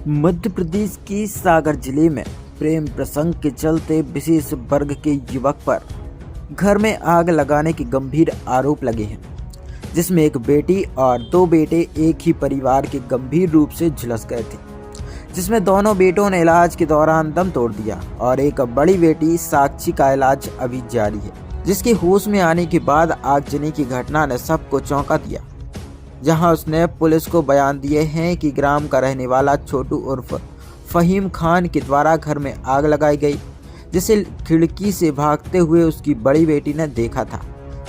मध्य प्रदेश के सागर जिले में प्रेम प्रसंग के चलते विशेष वर्ग के युवक पर घर में आग लगाने के गंभीर आरोप लगे हैं, जिसमें एक बेटी और दो बेटे एक ही परिवार के गंभीर रूप से झुलस गए थे, जिसमें दोनों बेटों ने इलाज के दौरान दम तोड़ दिया और एक बड़ी बेटी साक्षी का इलाज अभी जारी है, जिसके होश में आने के बाद आगजनी की घटना ने सबको चौंका दिया। जहां उसने पुलिस को बयान दिए हैं कि ग्राम का रहने वाला छोटू उर्फ फहीम खान के द्वारा घर में आग लगाई गई, जिसे खिड़की से भागते हुए उसकी बड़ी बेटी ने देखा था,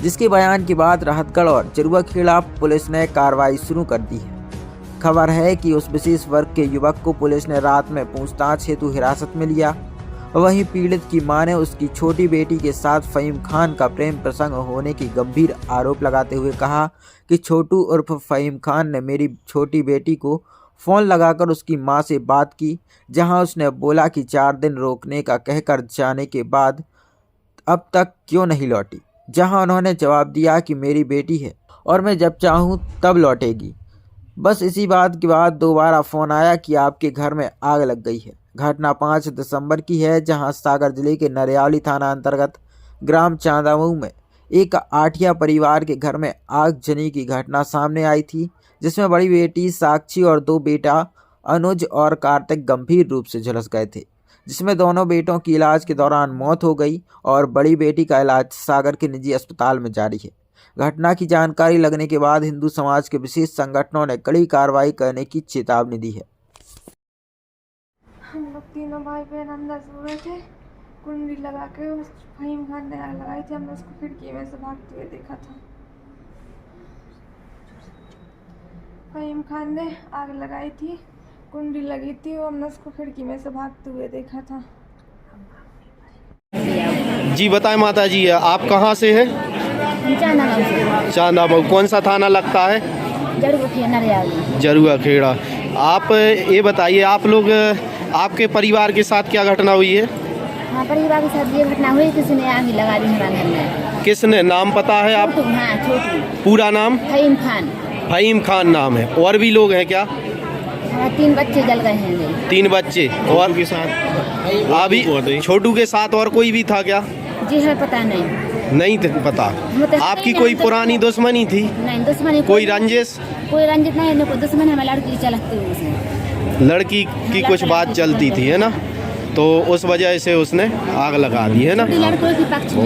जिसके बयान के बाद राहतगढ़ और जरुआखेड़ा पुलिस ने कार्रवाई शुरू कर दी है। खबर है कि उस विशेष वर्ग के युवक को पुलिस ने रात में पूछताछ हेतु हिरासत में लिया। वहीं पीड़ित की मां ने उसकी छोटी बेटी के साथ फहीम खान का प्रेम प्रसंग होने की गंभीर आरोप लगाते हुए कहा कि छोटू उर्फ फहीम खान ने मेरी छोटी बेटी को फ़ोन लगाकर उसकी मां से बात की, जहां उसने बोला कि 4 दिन रोकने का कहकर जाने के बाद अब तक क्यों नहीं लौटी, जहां उन्होंने जवाब दिया कि मेरी बेटी है और मैं जब चाहूँ तब लौटेगी। बस इसी बात के बाद दोबारा फ़ोन आया कि आपके घर में आग लग गई है। घटना 5 दिसंबर की है, जहां सागर जिले के नरियावली थाना अंतर्गत ग्राम चांदामऊ में एक आठिया परिवार के घर में आगजनी की घटना सामने आई थी, जिसमें बड़ी बेटी साक्षी और 2 बेटा अनुज और कार्तिक गंभीर रूप से झुलस गए थे, जिसमें दोनों बेटों की इलाज के दौरान मौत हो गई और बड़ी बेटी का इलाज सागर के निजी अस्पताल में जारी है। घटना की जानकारी लगने के बाद हिंदू समाज के विशेष संगठनों ने कड़ी कार्रवाई करने की चेतावनी दी है। हम लोग तीनों भाई बहन अंदर सो रहे थे, कुंडी लगा के उस फहीम खान ने आग लगाई थी। हमने उसको खिड़की में से भागते हुए देखा था। फहीम खान ने आग लगाई थी, कुंडी लगी थी और हमने उसको खिड़की में से भागते हुए देखा था। जी बताएं माता जी, आप कहाँ से हैं? चांदामऊ। कौन सा थाना लगता है? जरुआखेड़ा। आप ये बताइए, आप लोग आपके परिवार के साथ क्या घटना हुई है? हाँ, परिवार के साथ ये घटना हुई, किसी ने आग लगा दी हमारे घर में। किसने? नाम पता है आप? हाँ, छोटू। पूरा नाम? फहीम खान। फहीम खान नाम है। और भी लोग हैं क्या? हाँ, 3 बच्चे जल गए हैं। 3 बच्चे और के साथ अभी छोटू के साथ और कोई भी था क्या? जी है, पता नहीं पता। आपकी कोई पुरानी दुश्मनी थी? नहीं, दुश्मनी कोई रंजिश? कोई रंजिश नहीं, कोई दुश्मनी। हमें लड़की चलती हुई, लड़की की कुछ बात चलती थी, है ना? तो उस वजह से उसने आग लगा दी, है ना?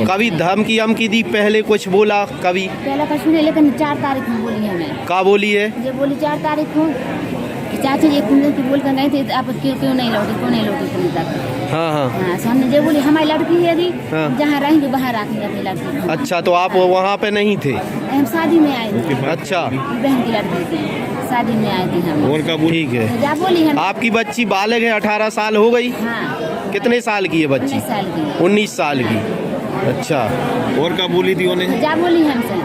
कभी धमकी हमकी दी? पहले कुछ बोला कभी? पहले कुछ नहीं, लेकिन 4 तारीख को बोली हमें। क्या बोली है? ये बोली 4 तारीख को चाची जी कुंडल की बोल कर गए थे, आप क्यों नहीं लौटी कुंडल तक। हाँ। सामने जो बोली हमारी लड़की है, जहाँ रहेंगे वहाँ रखेंगे अपनी लड़की। अच्छा, तो आप वहाँ पे नहीं थे? हम शादी में आए थे। अच्छा, बहन की लड़की थी, शादी में आए थे हम। ठीक है। क्या बोली हम? आपकी बच्ची बालिग है, 18 साल हो गई? हाँ। कितने साल की है बच्ची? 19 साल की। 19 साल की। अच्छा, और क्या बोली थी उन्हें? क्या बोली हमसे?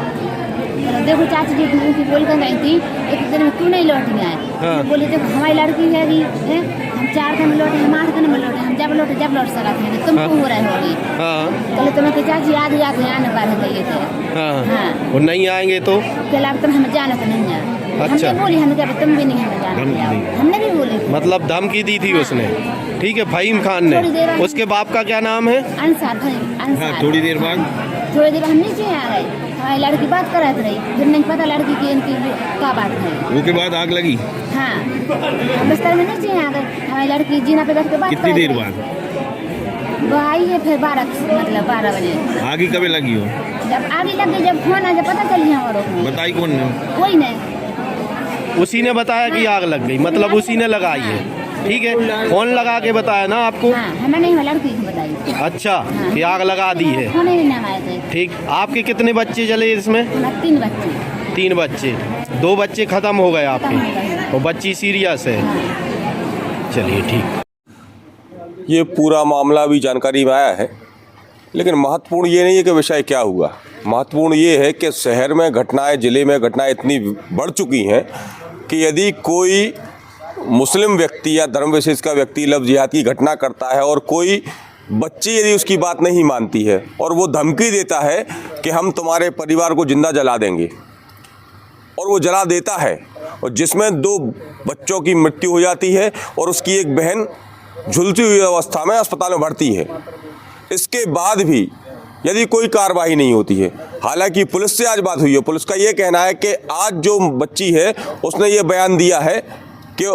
देखो चाची जी की बोल कर गई थी, एक दिन में क्यों नहीं लौटी आए। हाँ। बोली देखो हमारी लड़की है, हम 4 दिन में लौटे, हम 8 दिन में लौटे, हम जब लौट सका थे, तुम क्यों हो रहे होगी? चलो तुम्हें चाची आज आने पार गए थे। हाँ। और नहीं आएंगे तो तुम हमें जाना तो नहीं है। अच्छा। हमने बोली, हमें तुम भी नहीं हमें जाना, हमने भी बोली। मतलब धमकी दी थी उसने? ठीक है। फहीम खान ने। उसके बाप का क्या नाम है? अंसार। थोड़ी देर बाद हम नीचे आ गए, हमारी लड़की बात कर रही, फिर नहीं पता लड़की की इनकी क्या बात है। वो के बाद आग लगी? हाँ, हम बिस्तर में नीचे आ गए, हमारी लड़की जीना पे बैठ के बात। कितनी देर बाद? वो आई है फिर 12 बजे। आगे कब लगी हो? जब आगे लग गई, जब फोन आ जब पता चली हमारे। बताई कौन ने? कोई नहीं। उसी ने बताया कि आग लग गई, मतलब उसी ने लगाई है। ठीक है। फोन लगा के बताया ना आपको? हाँ, हमें नहीं, लड़की को बताई। अच्छा। हाँ। कि आग लगा दी है। फोन ही नहीं आए थे। ठीक। आपके कितने बच्चे जले इसमें? 3 बच्चे। 3 बच्चे। 2 बच्चे खत्म हो गए आपके और बच्ची सीरियस है। चलिए ठीक। ये पूरा मामला भी जानकारी में आया है, लेकिन महत्वपूर्ण ये नहीं है कि विषय क्या हुआ। महत्वपूर्ण ये है कि शहर में घटनाएं, जिले में घटनाएं इतनी बढ़ चुकी हैं कि यदि कोई मुस्लिम व्यक्ति या धर्म विशेष का व्यक्ति लव जिहाद की घटना करता है और कोई बच्ची यदि उसकी बात नहीं मानती है और वो धमकी देता है कि हम तुम्हारे परिवार को जिंदा जला देंगे, और वो जला देता है, और जिसमें 2 बच्चों की मृत्यु हो जाती है और उसकी एक बहन झुलती हुई अवस्था में अस्पताल में भर्ती है। इसके बाद भी यदि कोई कार्रवाई नहीं होती है, हालांकि पुलिस से आज बात हुई है, पुलिस का ये कहना है कि आज जो बच्ची है उसने ये बयान दिया है कि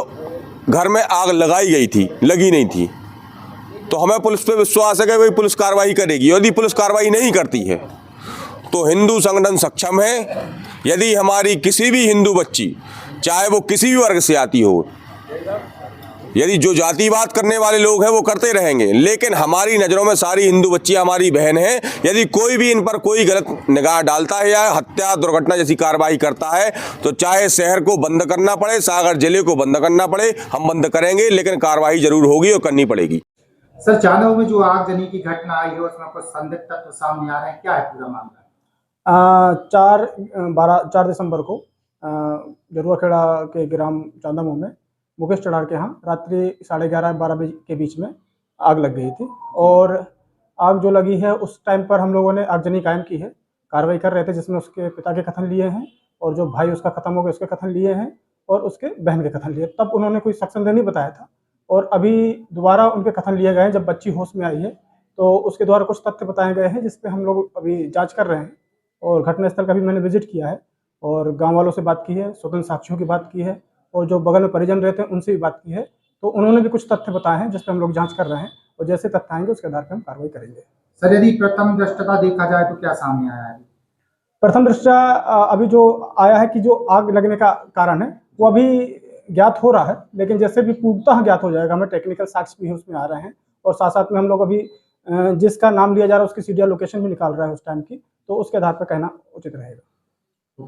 घर में आग लगाई गई थी, लगी नहीं थी। तो हमें पुलिस पे विश्वास है कि भाई पुलिस कार्रवाई करेगी। यदि पुलिस कार्रवाई नहीं करती है तो हिंदू संगठन सक्षम है, यदि हमारी किसी भी हिंदू बच्ची, चाहे वो किसी भी वर्ग से आती हो, यदि जो जातिवाद करने वाले लोग हैं वो करते रहेंगे, लेकिन हमारी नज़रों में सारी हिंदू बच्चियां हमारी बहन हैं। यदि कोई भी इन पर कोई गलत निगाह डालता है या हत्या दुर्घटना जैसी कार्रवाई करता है तो चाहे शहर को बंद करना पड़े, सागर जिले को बंद करना पड़े, हम बंद करेंगे, लेकिन कार्रवाई जरूर होगी और करनी पड़ेगी। सर, चांदो में जो आगजनी की घटना आई है उसमें कुछ संदिग्ध तत्व सामने आ रहे हैं, क्या है पूरा मामला? 4 दिसंबर को जरुआखेड़ा के ग्राम चांदामो में मुकेश चढ़ार के यहाँ रात्रि 11:30-12 बजे के बीच में आग लग गई थी। और आग जो लगी है उस टाइम पर हम लोगों ने आगजनी कायम की है, कार्रवाई कर रहे थे, जिसमें उसके पिता के कथन लिए हैं और जो भाई उसका खत्म हो गया उसके कथन लिए हैं और उसके बहन के कथन लिए। तब उन्होंने कोई सक्सेंदर नहीं बताया था और अभी दोबारा उनके कथन लिए गए हैं जब बच्ची होश में आई है, तो उसके द्वारा कुछ तथ्य बताए गए हैं जिस पे हम लोग अभी जांच कर रहे हैं। और घटनास्थल का भी मैंने विजिट किया है और गांव वालों से बात की है, स्वतंत्र साक्षियों की बात की है और जो बगल में परिजन रहते हैं उनसे भी बात की है, तो उन्होंने भी कुछ तथ्य बताए हैं जिस पे हम लोग जांच कर रहे हैं और जैसे तथ्य आएंगे उसके आधार पर हम कार्रवाई करेंगे। सर, यदि प्रथम दृष्टता देखा जाए तो क्या सामने आया है? प्रथम दृष्टया अभी जो आया है कि जो आग लगने का कारण है वो अभी ज्ञात हो रहा है, लेकिन जैसे भी पूर्णतः ज्ञात हो जाएगा, हमें टेक्निकल साक्ष्य भी उसमें आ रहे हैं और साथ साथ में हम लोग अभी जिसका नाम लिया जा रहा है उसकी सीरियल लोकेशन भी निकाल रहा है उस टाइम की, तो उसके आधार पर कहना उचित रहेगा।